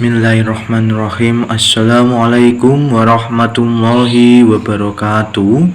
Bismillahirrahmanirrahim. Assalamualaikum warahmatullahi wabarakatuh.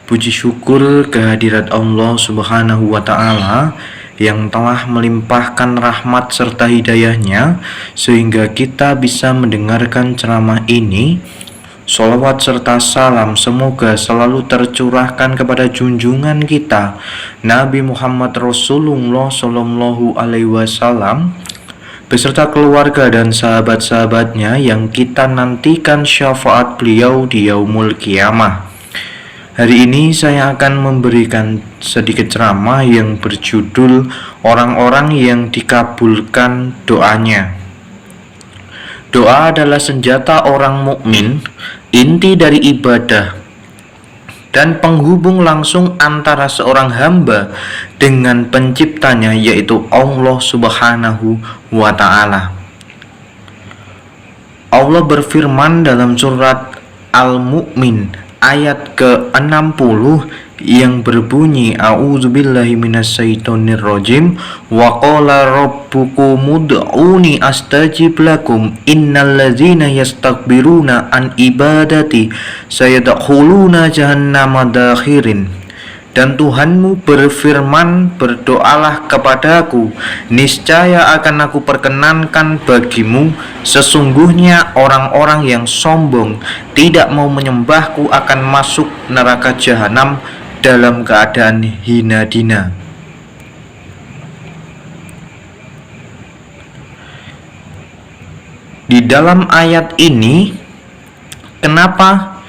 Puji syukur kehadirat Allah Subhanahu wa Ta'ala yang telah melimpahkan rahmat serta hidayahnya sehingga kita bisa mendengarkan ceramah ini. Sholawat serta salam semoga selalu tercurahkan kepada junjungan kita Nabi Muhammad Rasulullah Sallallahu Alaihi Wasallam beserta keluarga dan sahabat-sahabatnya yang kita nantikan syafaat beliau di yaumul qiyamah. Hari ini saya akan memberikan sedikit ceramah yang berjudul orang-orang yang dikabulkan doanya. Doa adalah senjata orang mukmin, inti dari ibadah dan penghubung langsung antara seorang hamba dengan penciptanya, yaitu Allah Subhanahu wa Ta'ala. Allah berfirman dalam surat Al-Mu'min ayat ke-60 yang berbunyi, A'udzubillahi minasyaitonirrajim, wa qala rabbukum ud'uni astajib lakum innalladzina yastakbiruna an ibadati sayadkhuluna jahannama dakhirin. Dan Tuhanmu berfirman, berdoalah kepadaku, niscaya akan aku perkenankan bagimu, sesungguhnya orang-orang yang sombong tidak mau menyembahku akan masuk neraka jahanam dalam keadaan hina dina. Di dalam ayat ini, kenapa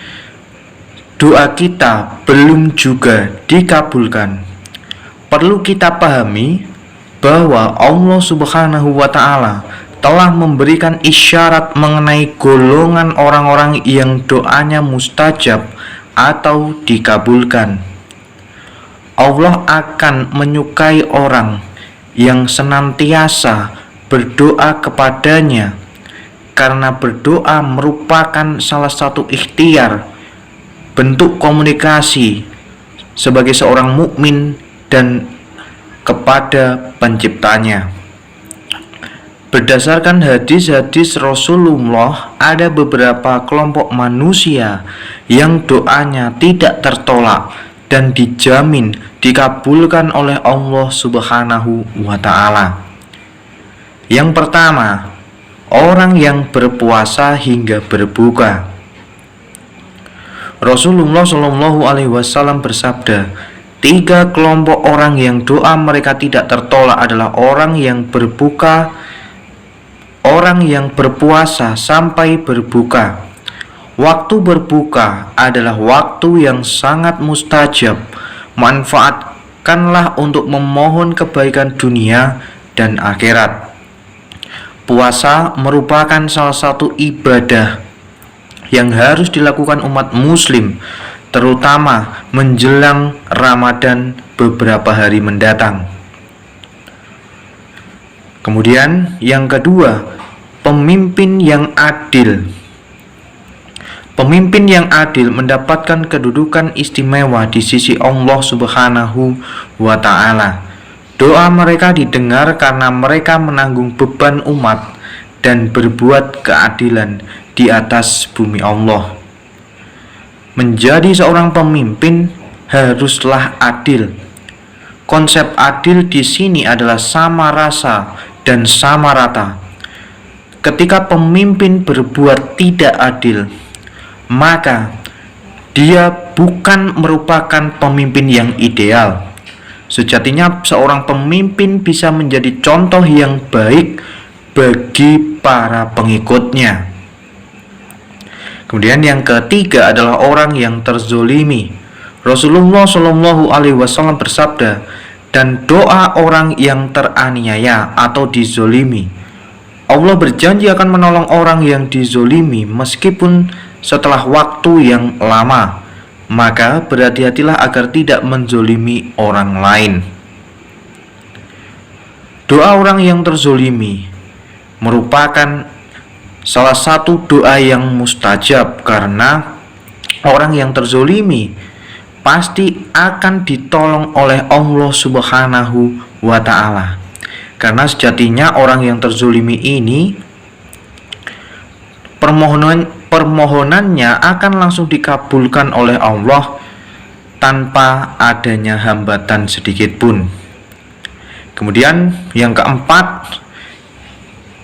doa kita belum juga dikabulkan? Perlu kita pahami bahwa Allah Subhanahu wa Ta'ala telah memberikan isyarat mengenai golongan orang-orang yang doanya mustajab atau dikabulkan. Allah akan menyukai orang yang senantiasa berdoa kepadanya, karena berdoa merupakan salah satu ikhtiar, bentuk komunikasi sebagai seorang mukmin dan kepada penciptanya. Berdasarkan hadis-hadis Rasulullah, ada beberapa kelompok manusia yang doanya tidak tertolak dan dijamin dikabulkan oleh Allah Subhanahu wa Ta'ala. Yang pertama, orang yang berpuasa hingga berbuka. Rasulullah Shallallahu Alaihi Wasallam bersabda, 3 kelompok orang yang doa mereka tidak tertolak adalah orang yang berbuka, orang yang berpuasa sampai berbuka. Waktu berbuka adalah waktu yang sangat mustajab. Manfaatkanlah untuk memohon kebaikan dunia dan akhirat. Puasa merupakan salah satu ibadah yang harus dilakukan umat muslim, terutama menjelang Ramadan beberapa hari mendatang. Kemudian yang kedua, pemimpin yang adil. Pemimpin yang adil mendapatkan kedudukan istimewa di sisi Allah Subhanahu wa Ta'ala. Doa mereka didengar karena mereka menanggung beban umat dan berbuat keadilan di atas bumi Allah. Menjadi seorang pemimpin haruslah adil. Konsep adil di sini adalah sama rasa dan sama rata. Ketika pemimpin berbuat tidak adil, maka dia bukan merupakan pemimpin yang ideal. Sejatinya seorang pemimpin bisa menjadi contoh yang baik bagi para pengikutnya. Kemudian yang ketiga adalah orang yang terzolimi. Rasulullah Shallallahu Alaihi Wasallam bersabda, dan doa orang yang teraniaya atau dizolimi. Allah berjanji akan menolong orang yang dizolimi meskipun setelah waktu yang lama. Maka berhati-hatilah agar tidak menzolimi orang lain. Doa orang yang terzolimi merupakan salah satu doa yang mustajab, karena orang yang terzolimi pasti akan ditolong oleh Allah Subhanahu wa Ta'ala. Karena sejatinya orang yang terzolimi ini permohonannya akan langsung dikabulkan oleh Allah tanpa adanya hambatan sedikit pun. Kemudian yang keempat,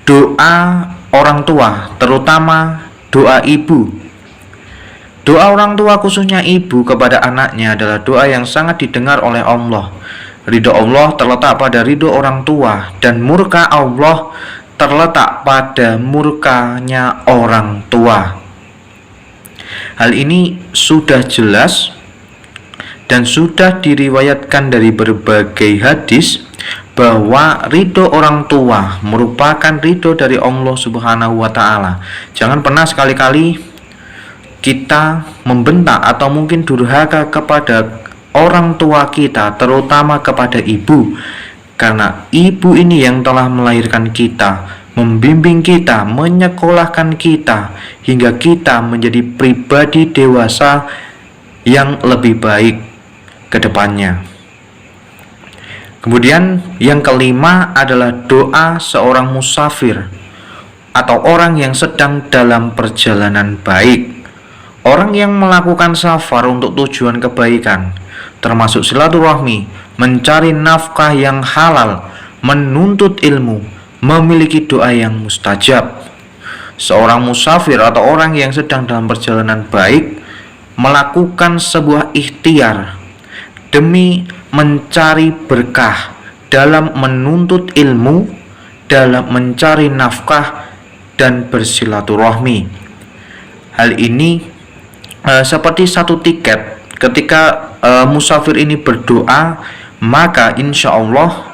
doa orang tua, terutama doa ibu. Doa orang tua khususnya ibu kepada anaknya adalah doa yang sangat didengar oleh Allah. Ridho Allah terletak pada ridho orang tua, dan murka Allah terletak pada murkanya orang tua. Hal ini sudah jelas dan sudah diriwayatkan dari berbagai hadis bahwa ridho orang tua merupakan ridho dari Allah Subhanahu wa Ta'ala. Jangan pernah sekali-kali kita membentak atau mungkin durhaka kepada orang tua kita, terutama kepada ibu, karena ibu ini yang telah melahirkan kita, membimbing kita, menyekolahkan kita, hingga kita menjadi pribadi dewasa yang lebih baik ke depannya. Kemudian yang kelima adalah doa seorang musafir atau orang yang sedang dalam perjalanan baik. Orang yang melakukan safar untuk tujuan kebaikan, termasuk silaturahmi, mencari nafkah yang halal, menuntut ilmu, memiliki doa yang mustajab. Seorang musafir atau orang yang sedang dalam perjalanan baik melakukan sebuah ikhtiar demi mencari berkah dalam menuntut ilmu, dalam mencari nafkah dan bersilaturahmi. Hal ini seperti satu tiket. Ketika musafir ini berdoa, maka insya Allah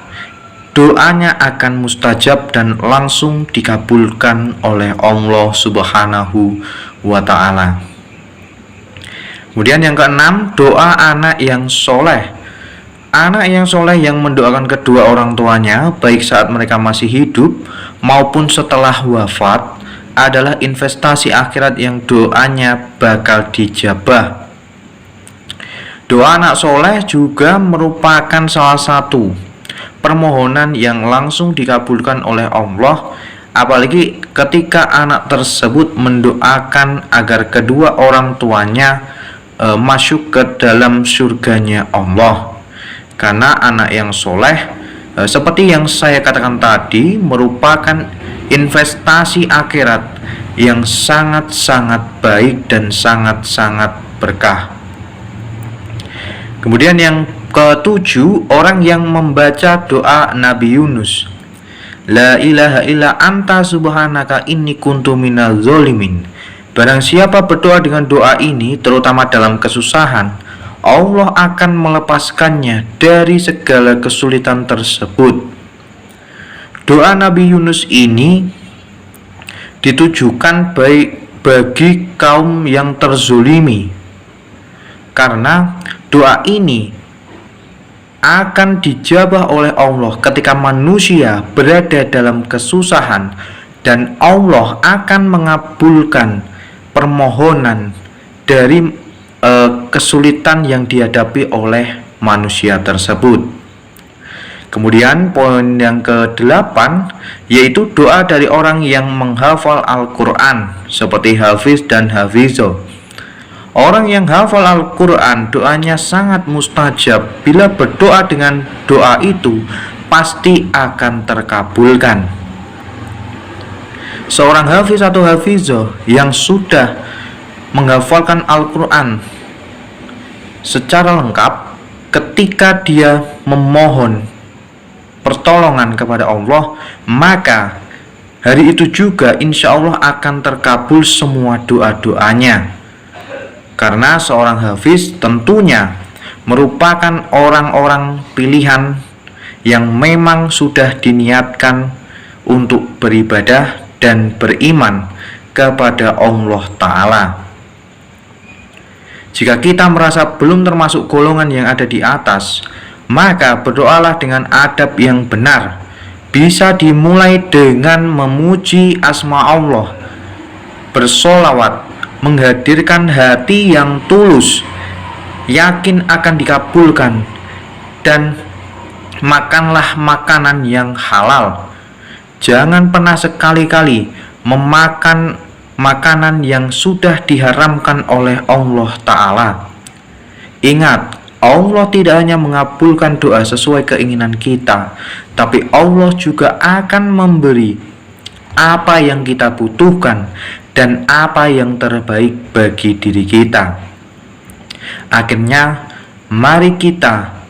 doanya akan mustajab dan langsung dikabulkan oleh Allah Subhanahu wa Ta'ala. Kemudian yang keenam, doa anak yang soleh. Anak yang soleh yang mendoakan kedua orang tuanya, baik saat mereka masih hidup maupun setelah wafat, adalah investasi akhirat yang doanya bakal dijabah. Doa anak soleh juga merupakan salah satu permohonan yang langsung dikabulkan oleh Allah, apalagi ketika anak tersebut mendoakan agar kedua orang tuanya masuk ke dalam surganya Allah. Karena anak yang soleh, seperti yang saya katakan tadi, merupakan investasi akhirat yang sangat-sangat baik dan sangat-sangat berkah. Kemudian yang ketujuh, orang yang membaca doa Nabi Yunus, La ilaha illa anta subhanaka inni kuntu minaz zolimin. Barang siapa berdoa dengan doa ini, terutama dalam kesusahan, Allah akan melepaskannya dari segala kesulitan tersebut. Doa Nabi Yunus ini ditujukan baik bagi kaum yang terzolimi, karena doa ini akan dijabah oleh Allah ketika manusia berada dalam kesusahan, dan Allah akan mengabulkan permohonan dari kesulitan yang dihadapi oleh manusia tersebut. Kemudian poin yang ke-8 yaitu doa dari orang yang menghafal Al-Quran seperti hafiz dan hafizo. Orang yang hafal Al-Quran doanya sangat mustajab. Bila berdoa dengan doa itu pasti akan terkabulkan. Seorang hafiz atau hafizo yang sudah menghafalkan Al-Quran secara lengkap, ketika dia memohon pertolongan kepada Allah, maka hari itu juga insya Allah akan terkabul semua doa-doanya. Karena seorang hafiz tentunya merupakan orang-orang pilihan yang memang sudah diniatkan untuk beribadah dan beriman kepada Allah Ta'ala. Jika kita merasa belum termasuk golongan yang ada di atas, maka berdoalah dengan adab yang benar. Bisa dimulai dengan memuji asma Allah, bersolawat, menghadirkan hati yang tulus, yakin akan dikabulkan, dan makanlah makanan yang halal. Jangan pernah sekali-kali memakan makanan yang sudah diharamkan oleh Allah Ta'ala. Ingat, Allah tidak hanya mengabulkan doa sesuai keinginan kita, tapi Allah juga akan memberi apa yang kita butuhkan dan apa yang terbaik bagi diri kita. Akhirnya, mari kita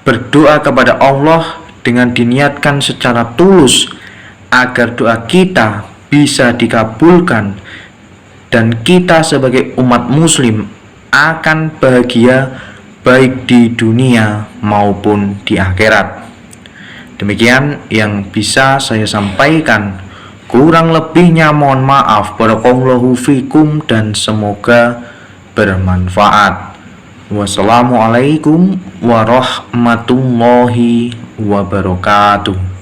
berdoa kepada Allah dengan diniatkan secara tulus agar doa kita bisa dikabulkan dan kita sebagai umat muslim akan bahagia baik di dunia maupun di akhirat. Demikian yang bisa saya sampaikan. Kurang lebihnya mohon maaf. Barakallahu fikum dan semoga bermanfaat. Wassalamualaikum warahmatullahi wabarakatuh.